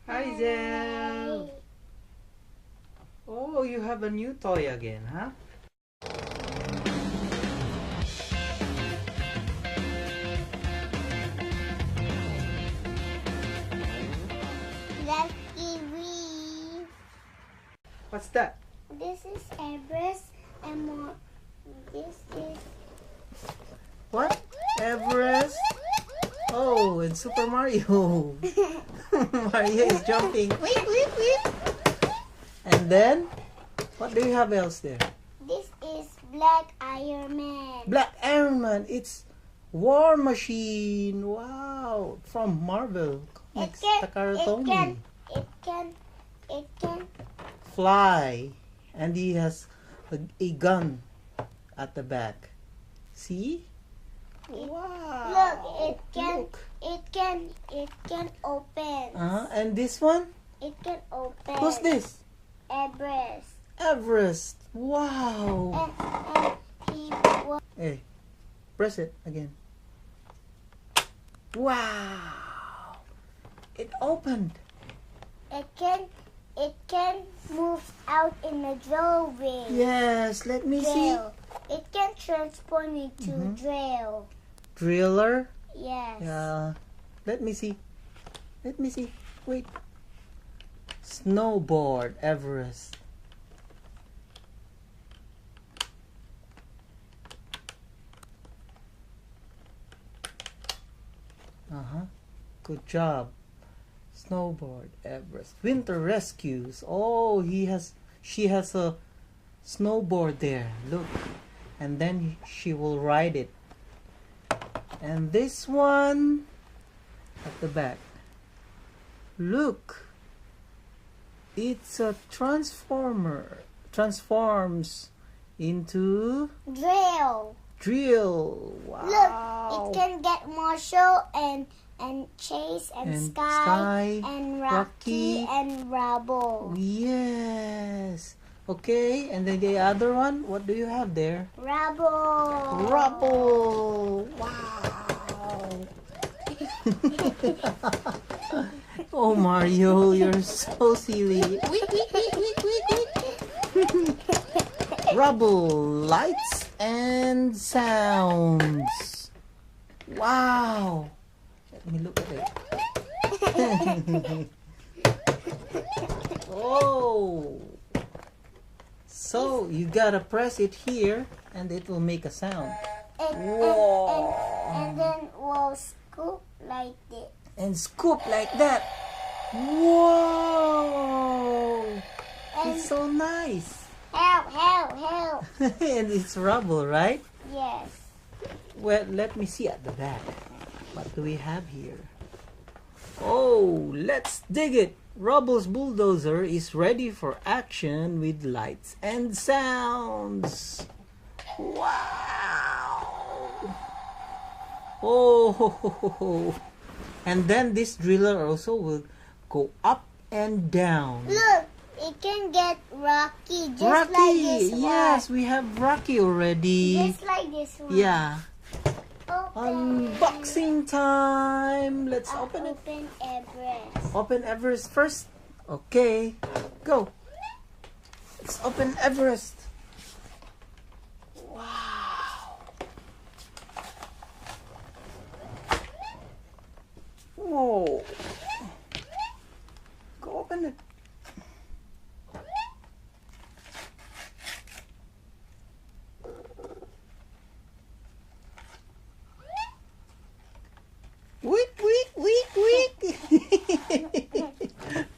Hi, Zell. Oh, you have a new toy again, huh? Let's TV. What's that? This is Everest and more. This is What? Everest? Oh, it's Super Mario. Mario is jumping. Wait, wait, wait. And then, what do you have else there? this is Black Iron Man. Black Iron Man. It's War Machine. Wow. From Marvel Comics. Takara Tomy. It can Fly. And he has a gun at the back. See? Wow. look. Look. It can open. And this one? It can open. Who's this? Everest. Everest. Wow. And he was Hey, press it again. Wow. It opened. it can move out in the doorway. Yes, let me see. Drill. It can transform into drill. Driller. Yes. Yeah. Let me see. Let me see. Wait. Snowboard Everest. Good job. Snowboard Everest. Winter rescues. Oh, she has a snowboard there. Look. And then she will ride it. And this one at the back. Look. It's a transformer. Transforms into Drill. drill. Wow. Look, it can get Marshall and Chase and, And Sky, Sky, and Rocky. Rocky and Rubble. Yes. Okay, and then the other one, what do you have there? Rubble. Rubble. Wow. Oh, Mario, you're so silly. Rubble, lights and sounds. Wow. Let me look at it. Oh. So you gotta press it here and it will make a sound. And then we'll scoop like this. And scoop like that. Whoa! It's so nice. Help. And it's rubble, right? Yes. Well, let me see at the back. What do we have here? Oh, let's dig it. Rubble's Bulldozer is ready for action with lights and sounds. Wow! Oh! And then this driller also will go up and down. Look, it can get Rocky just Rocky! like this one. Yes, we have Rocky already. Just like this one. Yeah. Open. Unboxing time. Let's open it. Open Everest. Open Everest first. Okay. Go. Let's open Everest. Wow. Whoa. Go open it. Weak.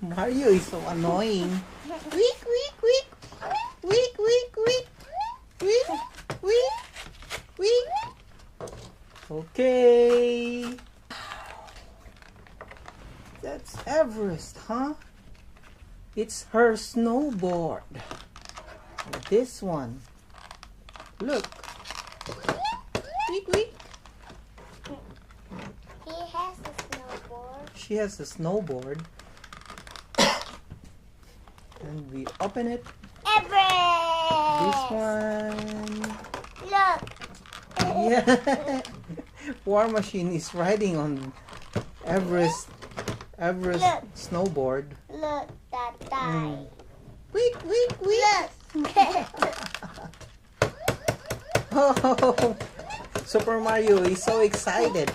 Mario is so annoying. Weak. Okay. That's Everest, huh? It's her snowboard. This one. Look. Weak. He has a snowboard. She has a snowboard. And we open it. Everest. This one. Look. Yeah. War Machine is riding on Everest Everest Look. snowboard. Look, that die. Weak, weak, weak. Look. Oh, Super Mario is so excited.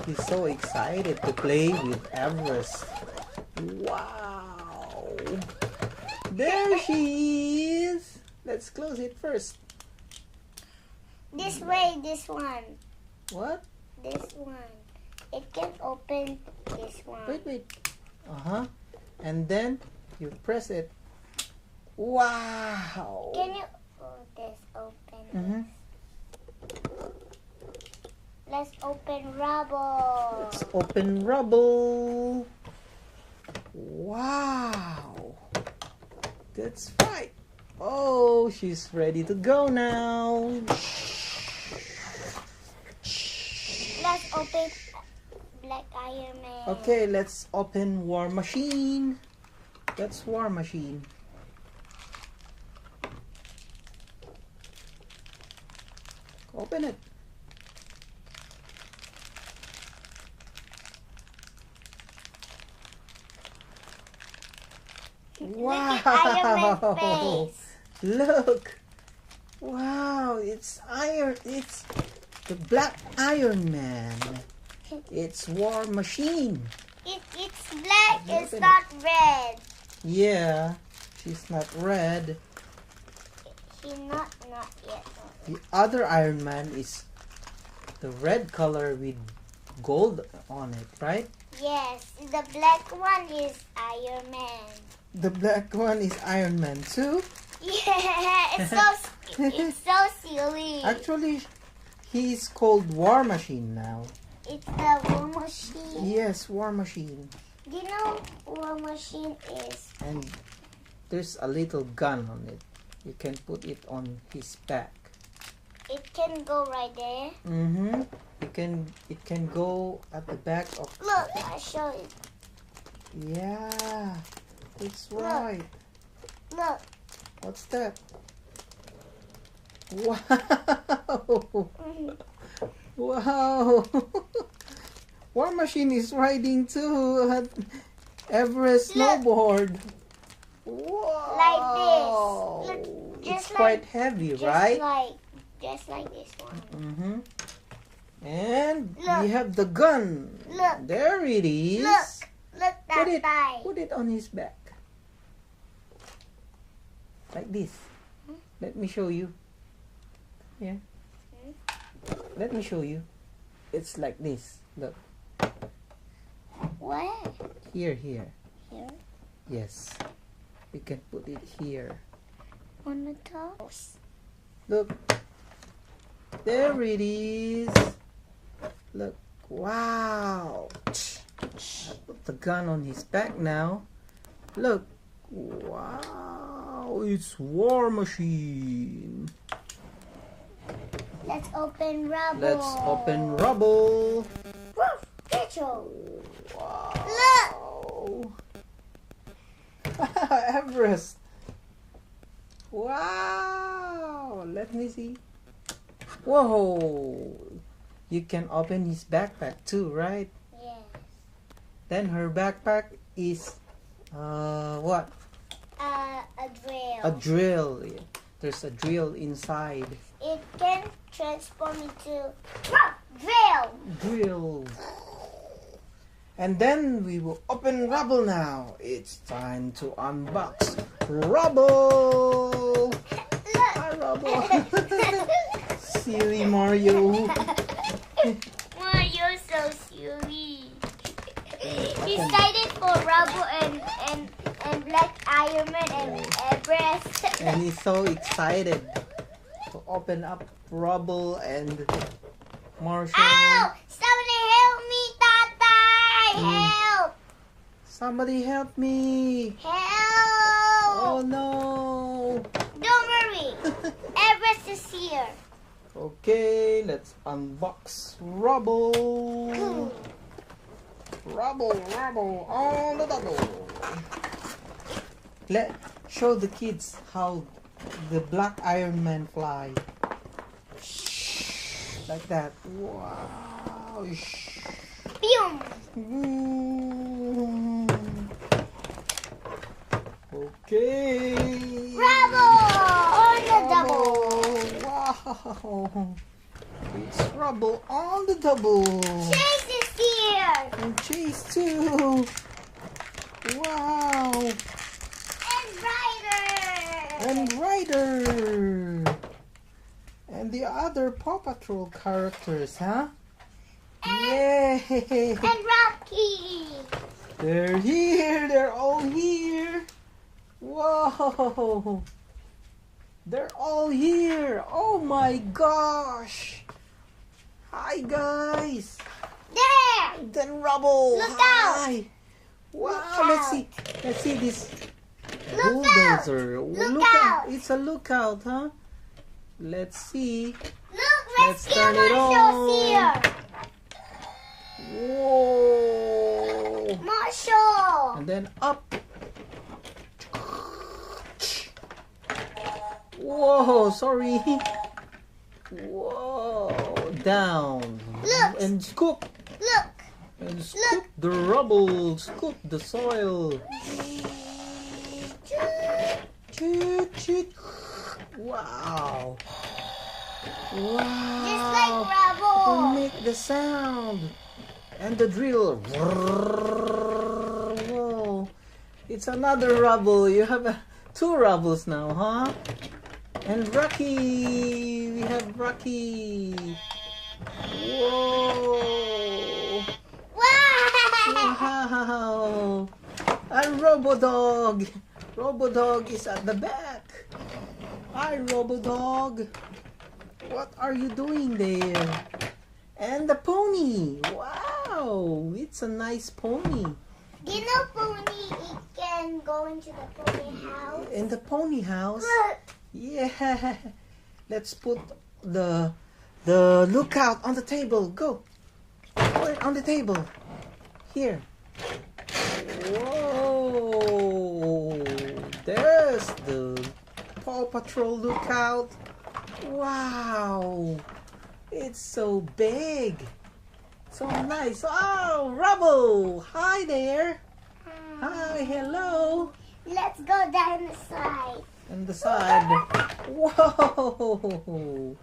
He's so excited to play with Everest. Wow. There she is. Let's close it first. This way, this one. What? This one. It can open this one. Wait. Uh-huh. And then you press it. Wow. Can you this open? Mm-hmm. Let's open Rubble. Let's open Rubble. Wow. That's right. Oh, she's ready to go now. Let's open Black Iron Man. Okay, let's open War Machine. That's War Machine. Open it. Look at Iron Man's Wow. face. Look. Wow, it's iron. It's the Black Iron Man. It's War Machine. It's black. It's Open not red. Yeah, she's not red. She's not yet. The other Iron Man is the red color with gold on it, right? Yes, the black one is Iron Man. The black one is Iron Man too. Yeah, it's so silly. Actually, he's called War Machine now. It's the War Machine. Yes, War Machine. Do you know War Machine is? And there's a little gun on it. You can put it on his back. It can go right there. Mm-hmm. It can go at the back of. Look, I'll show you. Yeah, that's Look. right. Look. What's that? Wow! Wow! War Machine is riding too at Everest Look. snowboard. Wow! Like this. Look, It's just quite like- heavy, Just right? just like this one. Mm-hmm. And Look. we have the gun. Look. There it is. Look that die. Put it on his back. Like this. Let me show you. Yeah. Let me show you. It's like this. Look. What? Here. Here? Yes. We can put it here. On the top? Look. There it is. Look. Wow. I put the gun on his back now. Look. Wow. It's War Machine. Let's open Rubble. Let's open Rubble. Woof, Patrol. Wow. Everest. Wow. Let me see. Whoa. You can open his backpack too, right? Yes. Then her backpack is what? A drill. A drill. There's a drill inside. It can transform into drill. Drill. And then we will open Rubble now. It's time to unbox Rubble. Look. Hi, Rubble. Silly Mario. You're so silly. He's excited for Rubble and Black Iron Man and Everest. And he's so excited to open up Rubble and Marshall. Ow! Somebody help me, Tata! Help! Somebody help me. Help! Oh no. Don't worry. Everest is here. Okay, let's unbox Rubble. Rubble on the double. Show the kids how the Black Iron Man fly. Like that. Wow. Boom! Ooh. Okay. Rubble on the double. Wow. It's Rubble on the double. Chase is here. And Chase too. Wow. And Ryder. And Ryder. And the other Paw Patrol characters, huh? Yay! And Rocky. They're here. They're all here. Whoa. They're all here. Oh my gosh. Hi guys. There. Then Rubble. Look Hi. Wow. Look Let's out. see. Let's see this Look bulldozer. out. Look Look out. It's a lookout, huh? Let's see. Look, Let's Rescue turn it Marshall's on. here. Whoa. Marshall. And then up. Whoa, sorry. Whoa, down. Look. And scoop. Look. And scoop the rubble. Scoop the soil. Choo, choo. Wow. Wow. Just like We Rubble. make the sound. And the drill. Whoa. It's another rubble. You have two rubbles now, huh? And Rocky. We have Rocky. Whoa. Wow. Wow. And Robodog. Robodog is at the back. Hi, Robodog. What are you doing there? And the pony. Wow. It's a nice pony. You know, Pony, it can go into the pony house. In the pony house. Look. Yeah. Let's put the lookout on the table. Go. Put it on the table. Here. Whoa. There's the Paw Patrol lookout. Wow. It's so big. So nice. Oh, Rubble. Hi there. Hi, hello. Let's go down the slide. And the side. Whoa!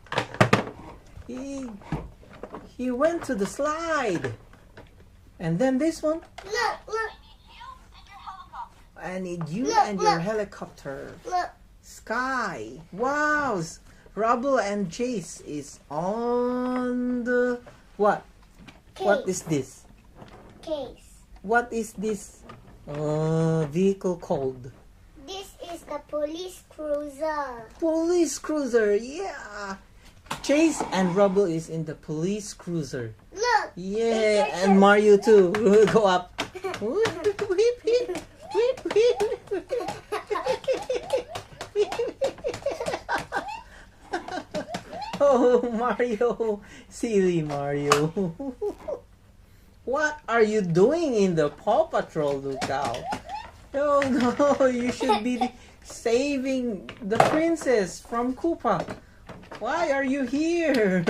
He went to the slide. And then this one. Look, look, I need you Look, and your look. helicopter. look. Sky. Wow! Rubble and Chase is on the what? What is this? Case. What is this vehicle called? This is the police cruiser. Police cruiser. Yeah. Chase and Rubble is in the police cruiser. Look. Yeah, and Mario too. Go up. Whip, whip, whip, whip, whip. Oh, Mario. Silly Mario. What are you doing in the Paw Patrol lookout? Oh no, you should be saving the princess from Koopa. Why are you here?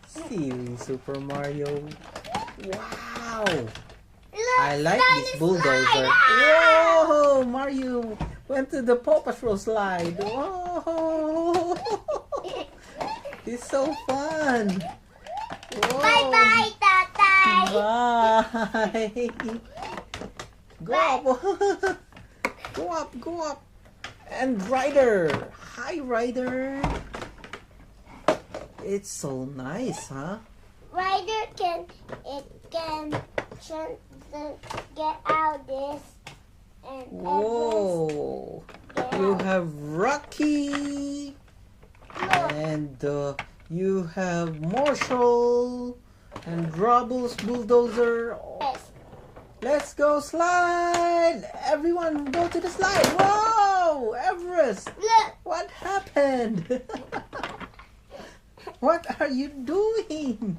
Silly Super Mario. Wow. Look, I like down this the bulldozer. slide. Whoa, Mario went to the Paw Patrol slide. Whoa. It's so fun. Whoa. Bye-bye, Tatay. Bye. Go up. Go up, go up. And Ryder. Hi, Ryder. It's so nice, huh? Ryder can get out this and Whoa. Everest You get have Rocky. out. And you have Marshall. And Rubble's Bulldozer. Yes. Let's go slide. Everyone go to the slide. Whoa, Everest. Look. What happened? What are you doing?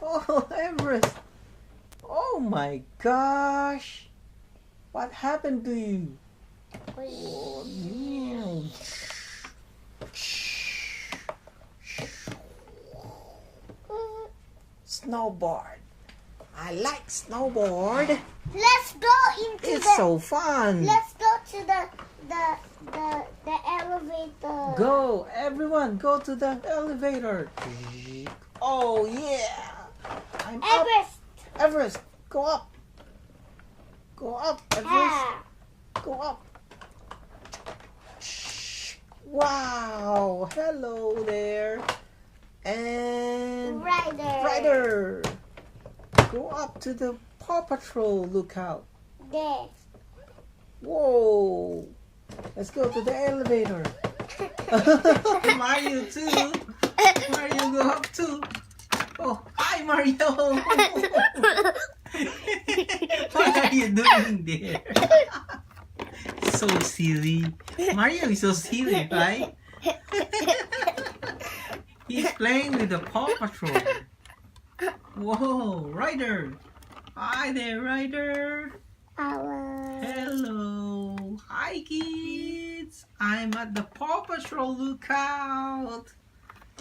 Oh, Everest. Oh my gosh. What happened to you? Oh, yeah. Snowboard. I like snowboard. Let's go into It's the. so fun. Let's go to the elevator. Go, everyone, go to the elevator. Oh yeah, I'm up. Everest. Everest, go up. Go up, Everest. Ah. Go up. Wow, hello there. And Rider. Go up to the Paw Patrol lookout. There. Whoa. Let's go to the elevator. Mario too. Mario go up too. Oh, hi Mario. What are you doing there? So silly. Mario is so silly, right? He's playing with the Paw Patrol. Whoa, Ryder. Hi there, Ryder. Hello. Hi, kids. I'm at the Paw Patrol lookout.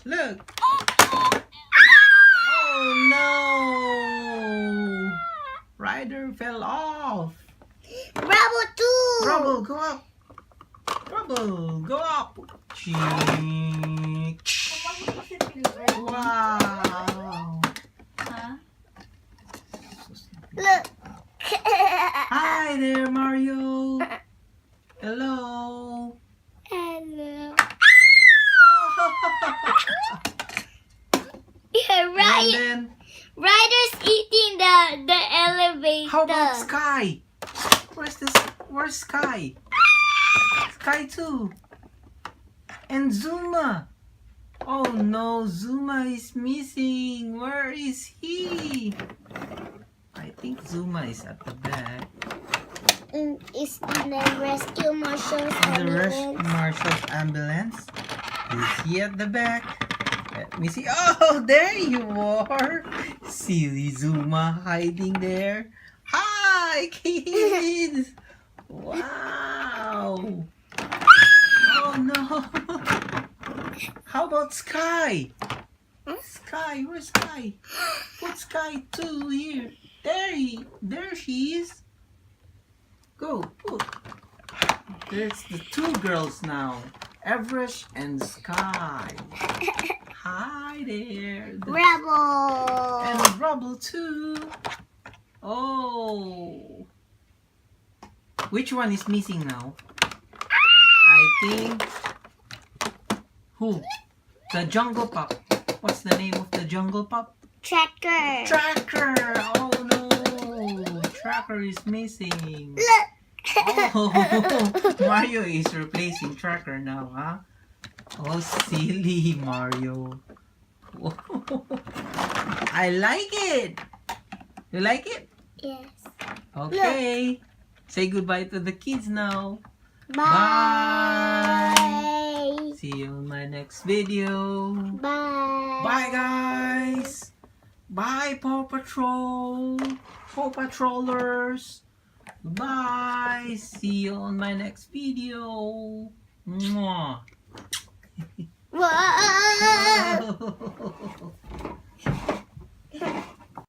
Look. Oh, no. Ryder fell off. Rubble too. Rubble, go up. Rubble, go up. Wow. Look. Hi there, Mario. Hello. Hello. And Right. then, Ryder's eating the elevator. how about Sky? Where's Sky? Sky too. And Zuma. Oh no, Zuma is missing. Where is he? I think Zuma is at the back. Is in the rescue marshal's In the ambulance. Marshal's ambulance. Is he at the back? Let me see. Oh, there you are. Silly Zuma hiding there. Hi, kids. Wow. Oh, no. How about Sky? Sky, where's Sky? Put Sky too here. There she is. Go, put. There's the two girls now. Everest and Sky. Hi there. Rubble. And Rubble too. Oh. Which one is missing now? I think... Who? The Jungle Pup. What's the name of the Jungle Pup? Tracker. Tracker. Oh no. Tracker is missing. Look. Oh, Mario is replacing Tracker now, huh? Oh, silly Mario. I like it. You like it? Yes. Okay. Say goodbye to the kids now. Bye. See you in my next video. Bye. Bye, guys. Bye, Paw Patrol. Paw Patrollers. Bye. See you on my next video. Mwah. Whoa.